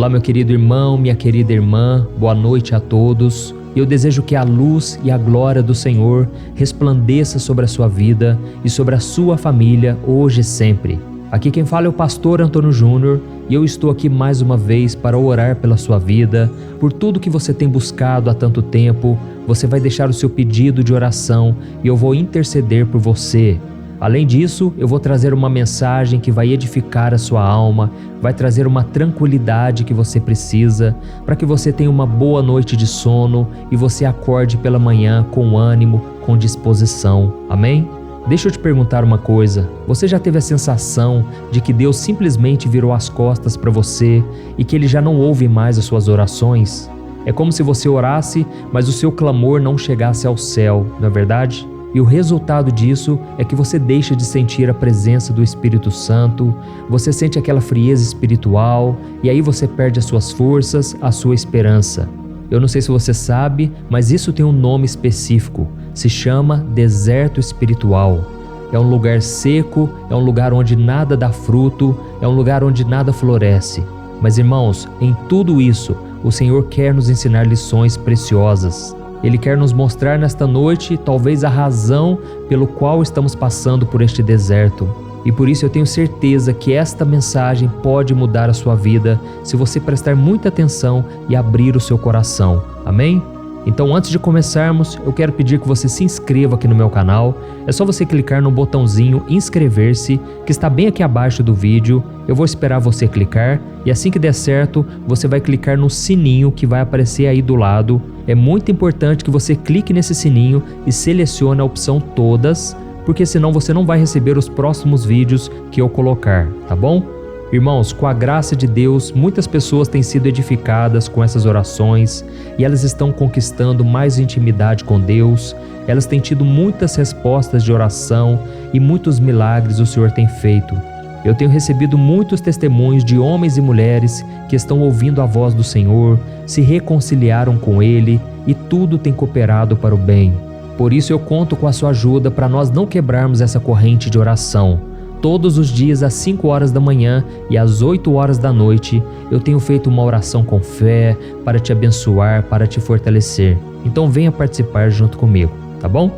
Olá, meu querido irmão, minha querida irmã, boa noite a todos. Eu desejo que a luz e a glória do Senhor resplandeça sobre a sua vida e sobre a sua família hoje e sempre. Aqui quem fala é o pastor Antônio Júnior e eu estou aqui mais uma vez para orar pela sua vida, por tudo que você tem buscado há tanto tempo. Você vai deixar o seu pedido de oração e eu vou interceder por você. Além disso, eu vou trazer uma mensagem que vai edificar a sua alma, vai trazer uma tranquilidade que você precisa, para que você tenha uma boa noite de sono e você acorde pela manhã com ânimo, com disposição. Amém? Deixa eu te perguntar uma coisa, você já teve a sensação de que Deus simplesmente virou as costas para você e que Ele já não ouve mais as suas orações? É como se você orasse, mas o seu clamor não chegasse ao céu, não é verdade? E o resultado disso é que você deixa de sentir a presença do Espírito Santo, você sente aquela frieza espiritual e aí você perde as suas forças, a sua esperança. Eu não sei se você sabe, mas isso tem um nome específico, se chama deserto espiritual. É um lugar seco, é um lugar onde nada dá fruto, é um lugar onde nada floresce. Mas irmãos, em tudo isso, o Senhor quer nos ensinar lições preciosas. Ele quer nos mostrar nesta noite talvez a razão pelo qual estamos passando por este deserto. E por isso eu tenho certeza que esta mensagem pode mudar a sua vida se você prestar muita atenção e abrir o seu coração. Amém? Então, antes de começarmos, eu quero pedir que você se inscreva aqui no meu canal. É só você clicar no botãozinho inscrever-se, que está bem aqui abaixo do vídeo. Eu vou esperar você clicar e assim que der certo, você vai clicar no sininho que vai aparecer aí do lado. É muito importante que você clique nesse sininho e selecione a opção todas, porque senão você não vai receber os próximos vídeos que eu colocar, tá bom? Irmãos, com a graça de Deus, muitas pessoas têm sido edificadas com essas orações e elas estão conquistando mais intimidade com Deus, elas têm tido muitas respostas de oração e muitos milagres o Senhor tem feito. Eu tenho recebido muitos testemunhos de homens e mulheres que estão ouvindo a voz do Senhor, se reconciliaram com Ele e tudo tem cooperado para o bem. Por isso eu conto com a sua ajuda para nós não quebrarmos essa corrente de oração. Todos os dias às 5 horas da manhã e às 8 horas da noite, eu tenho feito uma oração com fé para te abençoar, para te fortalecer. Então venha participar junto comigo, tá bom?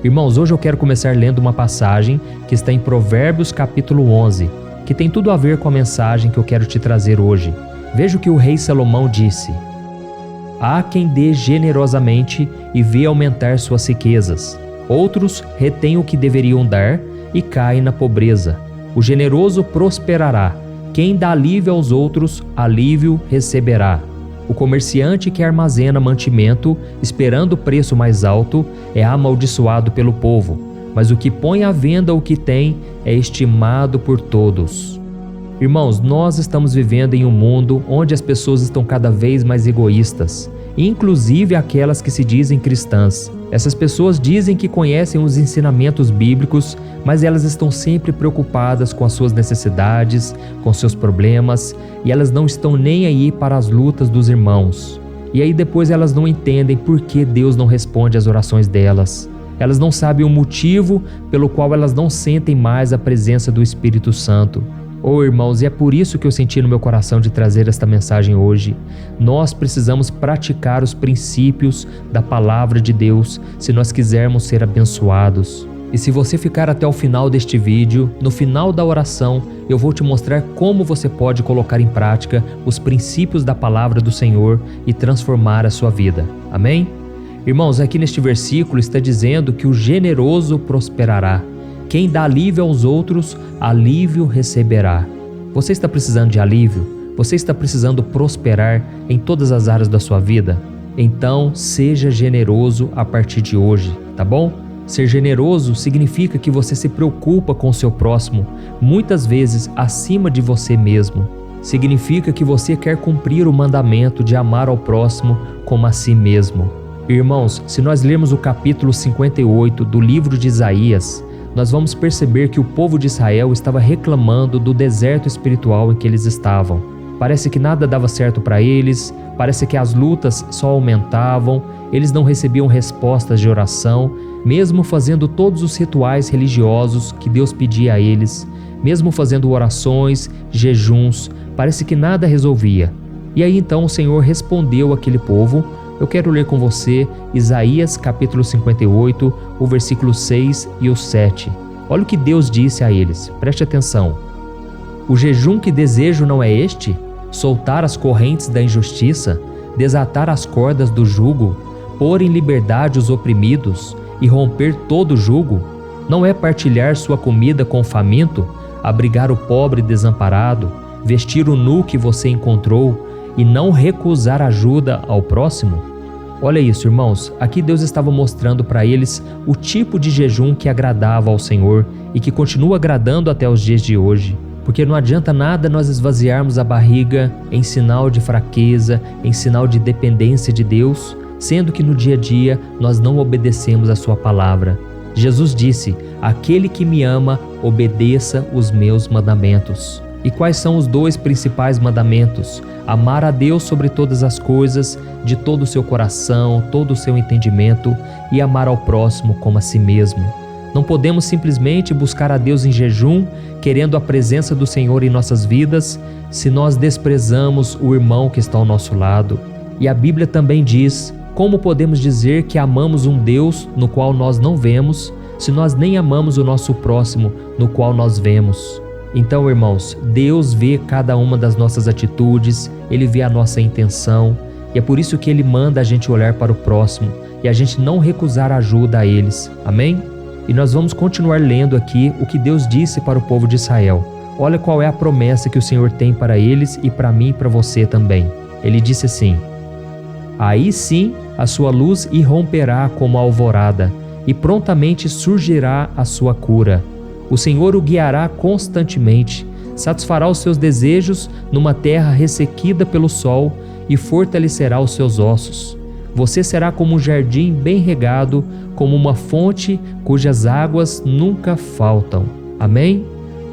Irmãos, hoje eu quero começar lendo uma passagem que está em Provérbios capítulo 11, que tem tudo a ver com a mensagem que eu quero te trazer hoje. Veja o que o rei Salomão disse: há quem dê generosamente e vê aumentar suas riquezas. Outros retêm o que deveriam dar e caem na pobreza. O generoso prosperará. Quem dá alívio aos outros, alívio receberá. O comerciante que armazena mantimento, esperando o preço mais alto, é amaldiçoado pelo povo, mas o que põe à venda o que tem é estimado por todos. Irmãos, nós estamos vivendo em um mundo onde as pessoas estão cada vez mais egoístas, inclusive aquelas que se dizem cristãs. Essas pessoas dizem que conhecem os ensinamentos bíblicos, mas elas estão sempre preocupadas com as suas necessidades, com seus problemas, e elas não estão nem aí para as lutas dos irmãos. E aí depois elas não entendem por que Deus não responde às orações delas. Elas não sabem o motivo pelo qual elas não sentem mais a presença do Espírito Santo. Irmãos, e é por isso que eu senti no meu coração de trazer esta mensagem hoje. Nós precisamos praticar os princípios da palavra de Deus se nós quisermos ser abençoados. E se você ficar até o final deste vídeo, no final da oração, eu vou te mostrar como você pode colocar em prática os princípios da palavra do Senhor e transformar a sua vida. Amém? Irmãos, aqui neste versículo está dizendo que o generoso prosperará. Quem dá alívio aos outros, alívio receberá. Você está precisando de alívio? Você está precisando prosperar em todas as áreas da sua vida? Então, seja generoso a partir de hoje, tá bom? Ser generoso significa que você se preocupa com o seu próximo, muitas vezes acima de você mesmo. Significa que você quer cumprir o mandamento de amar ao próximo como a si mesmo. Irmãos, se nós lermos o capítulo 58 do livro de Isaías, nós vamos perceber que o povo de Israel estava reclamando do deserto espiritual em que eles estavam. Parece que nada dava certo para eles, parece que as lutas só aumentavam, eles não recebiam respostas de oração, mesmo fazendo todos os rituais religiosos que Deus pedia a eles, mesmo fazendo orações, jejuns, parece que nada resolvia. E aí então o Senhor respondeu àquele povo. Eu quero ler com você Isaías capítulo 58, o versículo 6 e o 7. Olha o que Deus disse a eles, preste atenção. O jejum que desejo não é este? Soltar as correntes da injustiça, desatar as cordas do jugo, pôr em liberdade os oprimidos e romper todo o jugo? Não é partilhar sua comida com o faminto, abrigar o pobre desamparado, vestir o nu que você encontrou e não recusar ajuda ao próximo? Olha isso, irmãos, aqui Deus estava mostrando para eles o tipo de jejum que agradava ao Senhor e que continua agradando até os dias de hoje. Porque não adianta nada nós esvaziarmos a barriga em sinal de fraqueza, em sinal de dependência de Deus, sendo que no dia a dia nós não obedecemos a sua palavra. Jesus disse: aquele que me ama, obedeça os meus mandamentos. E quais são os dois principais mandamentos? Amar a Deus sobre todas as coisas, de todo o seu coração, todo o seu entendimento, e amar ao próximo como a si mesmo. Não podemos simplesmente buscar a Deus em jejum, querendo a presença do Senhor em nossas vidas, se nós desprezamos o irmão que está ao nosso lado. E a Bíblia também diz: como podemos dizer que amamos um Deus no qual nós não vemos, se nós nem amamos o nosso próximo no qual nós vemos? Então, irmãos, Deus vê cada uma das nossas atitudes, Ele vê a nossa intenção, e é por isso que Ele manda a gente olhar para o próximo e a gente não recusar ajuda a eles. Amém? E nós vamos continuar lendo aqui o que Deus disse para o povo de Israel. Olha qual é a promessa que o Senhor tem para eles e para mim e para você também. Ele disse assim: aí sim a sua luz irromperá como a alvorada, e prontamente surgirá a sua cura. O Senhor o guiará constantemente, satisfará os seus desejos numa terra ressequida pelo sol e fortalecerá os seus ossos. Você será como um jardim bem regado, como uma fonte cujas águas nunca faltam. Amém?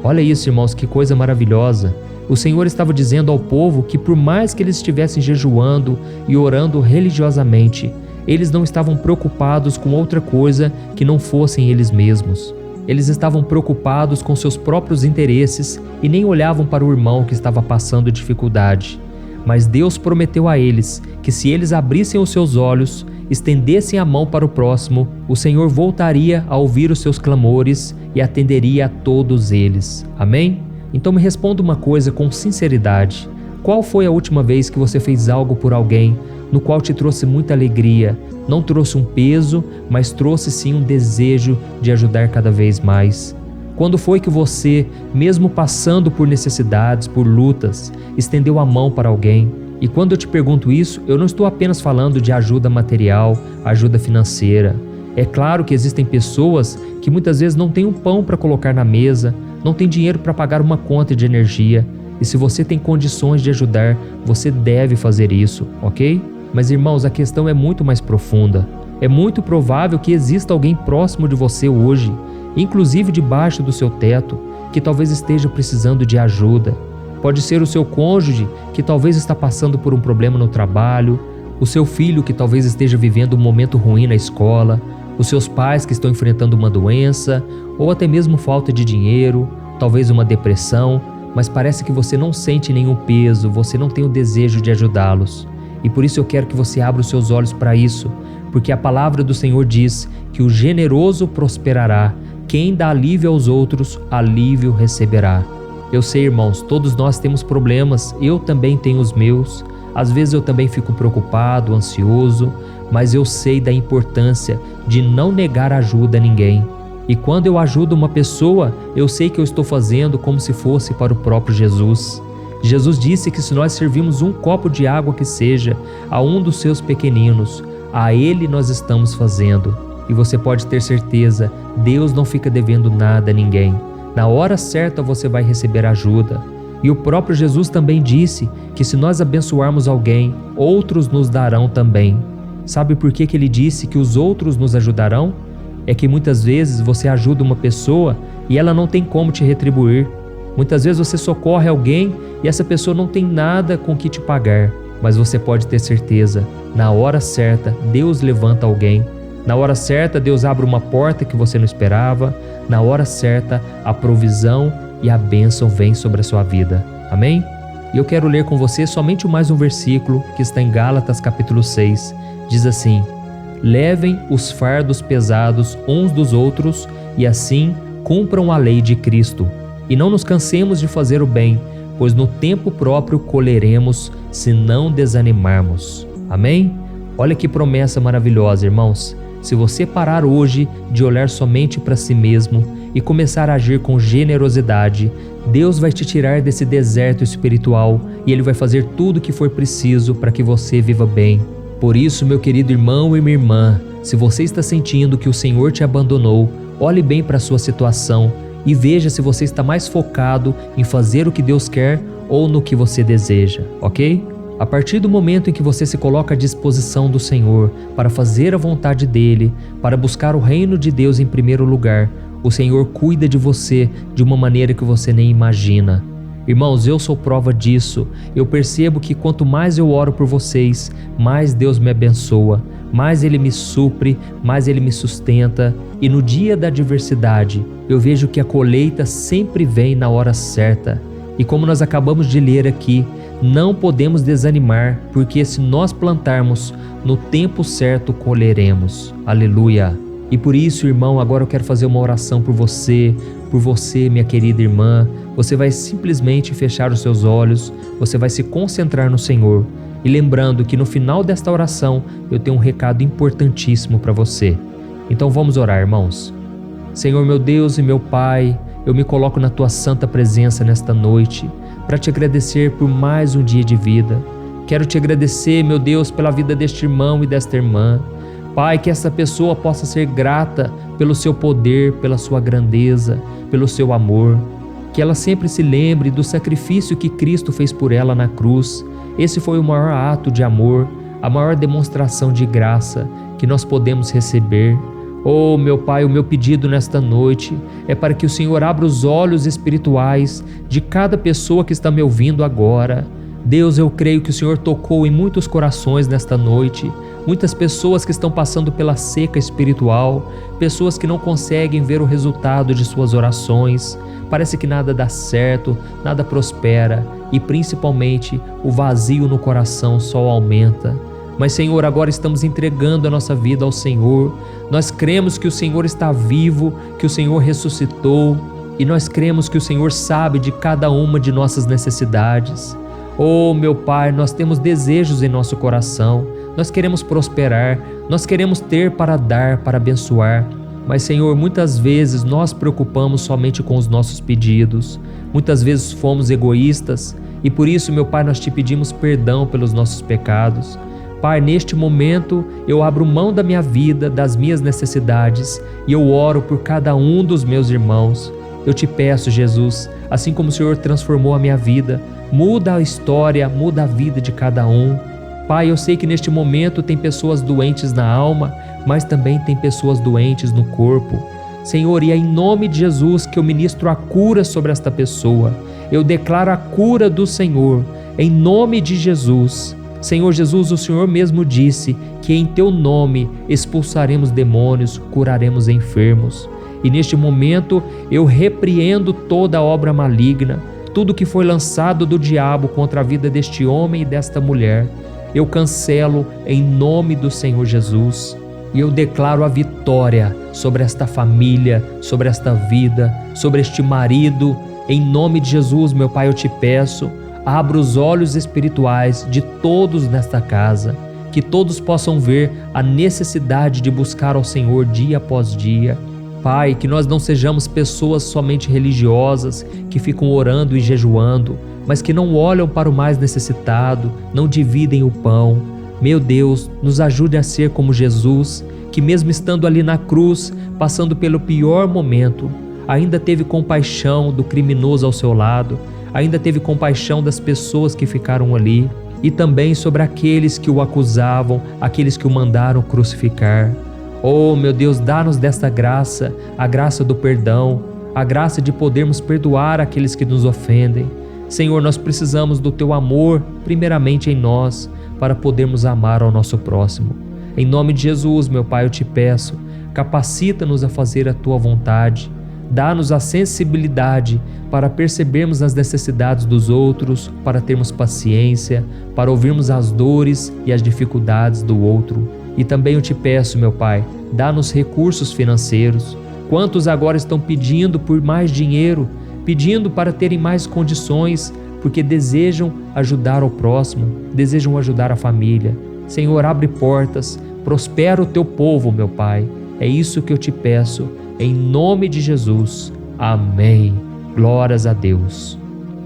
Olha isso, irmãos, que coisa maravilhosa. O Senhor estava dizendo ao povo que por mais que eles estivessem jejuando e orando religiosamente, eles não estavam preocupados com outra coisa que não fossem eles mesmos. Eles estavam preocupados com seus próprios interesses e nem olhavam para o irmão que estava passando dificuldade. Mas Deus prometeu a eles que se eles abrissem os seus olhos, estendessem a mão para o próximo, o Senhor voltaria a ouvir os seus clamores e atenderia a todos eles. Amém? Então me responda uma coisa com sinceridade. Qual foi a última vez que você fez algo por alguém no qual te trouxe muita alegria? Não trouxe um peso, mas trouxe sim um desejo de ajudar cada vez mais. Quando foi que você, mesmo passando por necessidades, por lutas, estendeu a mão para alguém? E quando eu te pergunto isso, eu não estou apenas falando de ajuda material, ajuda financeira. É claro que existem pessoas que muitas vezes não têm um pão para colocar na mesa, não têm dinheiro para pagar uma conta de energia. E se você tem condições de ajudar, você deve fazer isso, ok? Mas irmãos, a questão é muito mais profunda. É muito provável que exista alguém próximo de você hoje, inclusive debaixo do seu teto, que talvez esteja precisando de ajuda. Pode ser o seu cônjuge, que talvez está passando por um problema no trabalho, o seu filho que talvez esteja vivendo um momento ruim na escola, os seus pais que estão enfrentando uma doença, ou até mesmo falta de dinheiro, talvez uma depressão, mas parece que você não sente nenhum peso, você não tem o desejo de ajudá-los. E por isso eu quero que você abra os seus olhos para isso, porque a palavra do Senhor diz que o generoso prosperará, quem dá alívio aos outros, alívio receberá. Eu sei, irmãos, todos nós temos problemas, eu também tenho os meus. Às vezes eu também fico preocupado, ansioso, mas eu sei da importância de não negar ajuda a ninguém. E quando eu ajudo uma pessoa, eu sei que eu estou fazendo como se fosse para o próprio Jesus. Jesus disse que se nós servirmos um copo de água que seja a um dos seus pequeninos, a ele nós estamos fazendo. E você pode ter certeza, Deus não fica devendo nada a ninguém. Na hora certa você vai receber ajuda. E o próprio Jesus também disse que se nós abençoarmos alguém, outros nos darão também. Sabe por que ele disse que os outros nos ajudarão? É que muitas vezes você ajuda uma pessoa e ela não tem como te retribuir. Muitas vezes você socorre alguém e essa pessoa não tem nada com que te pagar. Mas você pode ter certeza, na hora certa, Deus levanta alguém. Na hora certa, Deus abre uma porta que você não esperava. Na hora certa, a provisão e a bênção vêm sobre a sua vida. Amém? E eu quero ler com você somente mais um versículo que está em Gálatas capítulo 6. Diz assim: levem os fardos pesados uns dos outros e assim cumpram a lei de Cristo. E não nos cansemos de fazer o bem, pois no tempo próprio colheremos se não desanimarmos. Amém? Olha que promessa maravilhosa, irmãos. Se você parar hoje de olhar somente para si mesmo e começar a agir com generosidade, Deus vai te tirar desse deserto espiritual e Ele vai fazer tudo o que for preciso para que você viva bem. Por isso, meu querido irmão e minha irmã, se você está sentindo que o Senhor te abandonou, olhe bem para a sua situação e veja se você está mais focado em fazer o que Deus quer ou no que você deseja, ok? A partir do momento em que você se coloca à disposição do Senhor para fazer a vontade dEle, para buscar o reino de Deus em primeiro lugar, o Senhor cuida de você de uma maneira que você nem imagina. Irmãos, eu sou prova disso. Eu percebo que quanto mais eu oro por vocês, mais Deus me abençoa, mais Ele me supre, mais Ele me sustenta. E no dia da adversidade, eu vejo que a colheita sempre vem na hora certa. E como nós acabamos de ler aqui, não podemos desanimar, porque se nós plantarmos, no tempo certo colheremos. Aleluia! E por isso, irmão, agora eu quero fazer uma oração por você, minha querida irmã. Você vai simplesmente fechar os seus olhos, você vai se concentrar no Senhor. E lembrando que no final desta oração, eu tenho um recado importantíssimo para você. Então vamos orar, irmãos. Senhor, meu Deus e meu Pai, eu me coloco na Tua santa presença nesta noite, para te agradecer por mais um dia de vida. Quero te agradecer, meu Deus, pela vida deste irmão e desta irmã. Pai, que essa pessoa possa ser grata pelo seu poder, pela sua grandeza, pelo seu amor. Que ela sempre se lembre do sacrifício que Cristo fez por ela na cruz. Esse foi o maior ato de amor, a maior demonstração de graça que nós podemos receber. Oh, meu Pai, o meu pedido nesta noite é para que o Senhor abra os olhos espirituais de cada pessoa que está me ouvindo agora. Deus, eu creio que o Senhor tocou em muitos corações nesta noite, muitas pessoas que estão passando pela seca espiritual, pessoas que não conseguem ver o resultado de suas orações, parece que nada dá certo, nada prospera e principalmente o vazio no coração só aumenta. Mas Senhor, agora estamos entregando a nossa vida ao Senhor, nós cremos que o Senhor está vivo, que o Senhor ressuscitou e nós cremos que o Senhor sabe de cada uma de nossas necessidades. Oh, meu Pai, nós temos desejos em nosso coração, nós queremos prosperar, nós queremos ter para dar, para abençoar. Mas, Senhor, muitas vezes nós preocupamos somente com os nossos pedidos, muitas vezes fomos egoístas e por isso, meu Pai, nós te pedimos perdão pelos nossos pecados. Pai, neste momento eu abro mão da minha vida, das minhas necessidades e eu oro por cada um dos meus irmãos. Eu te peço, Jesus, assim como o Senhor transformou a minha vida, muda a história, muda a vida de cada um. Pai, eu sei que neste momento tem pessoas doentes na alma, mas também tem pessoas doentes no corpo. Senhor, e é em nome de Jesus que eu ministro a cura sobre esta pessoa. Eu declaro a cura do Senhor, em nome de Jesus. Senhor Jesus, o Senhor mesmo disse que em Teu nome expulsaremos demônios, curaremos enfermos. E neste momento eu repreendo toda obra maligna, tudo que foi lançado do diabo contra a vida deste homem e desta mulher. Eu cancelo em nome do Senhor Jesus. E eu declaro a vitória sobre esta família, sobre esta vida, sobre este marido. Em nome de Jesus, meu Pai, eu te peço, abra os olhos espirituais de todos nesta casa, que todos possam ver a necessidade de buscar ao Senhor dia após dia. Pai, que nós não sejamos pessoas somente religiosas, que ficam orando e jejuando, mas que não olham para o mais necessitado, não dividem o pão. Meu Deus, nos ajude a ser como Jesus, que mesmo estando ali na cruz, passando pelo pior momento, ainda teve compaixão do criminoso ao seu lado, ainda teve compaixão das pessoas que ficaram ali e também sobre aqueles que o acusavam, aqueles que o mandaram crucificar. Oh, meu Deus, dá-nos desta graça, a graça do perdão, a graça de podermos perdoar aqueles que nos ofendem. Senhor, nós precisamos do Teu amor, primeiramente em nós, para podermos amar ao nosso próximo. Em nome de Jesus, meu Pai, eu te peço, capacita-nos a fazer a Tua vontade. Dá-nos a sensibilidade para percebermos as necessidades dos outros, para termos paciência, para ouvirmos as dores e as dificuldades do outro. E também eu te peço, meu Pai, dá-nos recursos financeiros. Quantos agora estão pedindo por mais dinheiro, pedindo para terem mais condições, porque desejam ajudar o próximo, desejam ajudar a família. Senhor, abre portas, prospera o teu povo, meu Pai. É isso que eu te peço, em nome de Jesus. Amém. Glórias a Deus.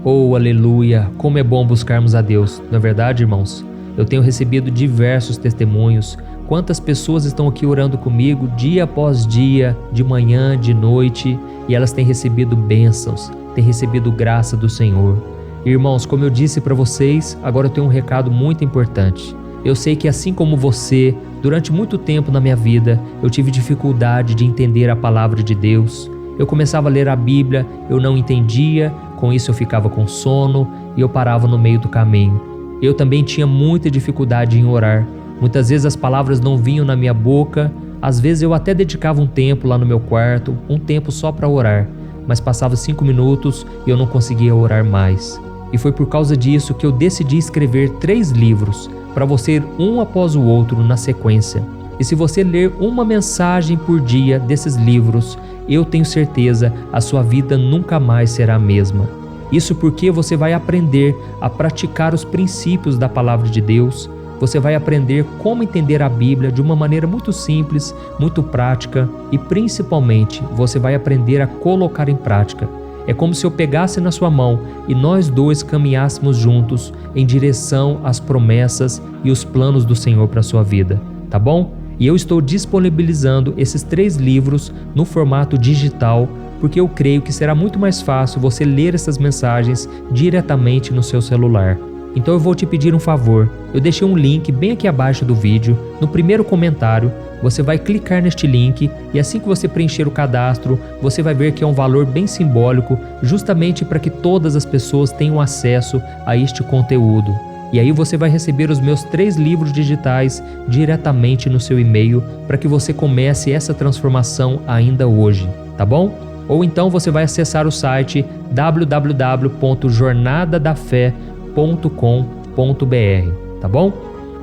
Oh, aleluia! Como é bom buscarmos a Deus. Não é verdade, irmãos? Eu tenho recebido diversos testemunhos. Quantas pessoas estão aqui orando comigo dia após dia, de manhã, de noite, e elas têm recebido bênçãos, têm recebido graça do Senhor. Irmãos, como eu disse para vocês, agora eu tenho um recado muito importante. Eu sei que assim como você, durante muito tempo na minha vida, eu tive dificuldade de entender a palavra de Deus. Eu começava a ler a Bíblia, eu não entendia, com isso eu ficava com sono e eu parava no meio do caminho. Eu também tinha muita dificuldade em orar. Muitas vezes as palavras não vinham na minha boca, às vezes eu até dedicava um tempo lá no meu quarto, um tempo só para orar, mas passava 5 minutos e eu não conseguia orar mais. E foi por causa disso que eu decidi escrever 3 livros, para você um após o outro na sequência. E se você ler uma mensagem por dia desses livros, eu tenho certeza a sua vida nunca mais será a mesma. Isso porque você vai aprender a praticar os princípios da palavra de Deus, você vai aprender como entender a Bíblia de uma maneira muito simples, muito prática e principalmente você vai aprender a colocar em prática. É como se eu pegasse na sua mão e nós dois caminhássemos juntos em direção às promessas e os planos do Senhor para a sua vida, tá bom? E eu estou disponibilizando esses 3 livros no formato digital, porque eu creio que será muito mais fácil você ler essas mensagens diretamente no seu celular. Então eu vou te pedir um favor, eu deixei um link bem aqui abaixo do vídeo, no primeiro comentário, você vai clicar neste link e assim que você preencher o cadastro, você vai ver que é um valor bem simbólico, justamente para que todas as pessoas tenham acesso a este conteúdo. E aí você vai receber os meus 3 livros digitais diretamente no seu e-mail para que você comece essa transformação ainda hoje, tá bom? Ou então você vai acessar o site www.jornadadafé.com.br, tá bom?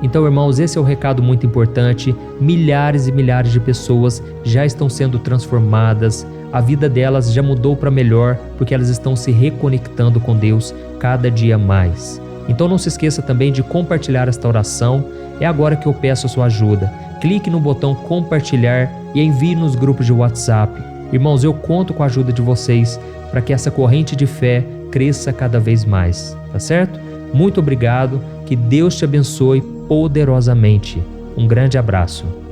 Então, irmãos, esse é um recado muito importante. Milhares e milhares de pessoas já estão sendo transformadas, a vida delas já mudou para melhor porque elas estão se reconectando com Deus cada dia mais. Então não se esqueça também de compartilhar esta oração, é agora que eu peço a sua ajuda. Clique no botão compartilhar e envie nos grupos de WhatsApp. Irmãos, eu conto com a ajuda de vocês para que essa corrente de fé cresça cada vez mais, tá certo? Muito obrigado, que Deus te abençoe poderosamente. Um grande abraço.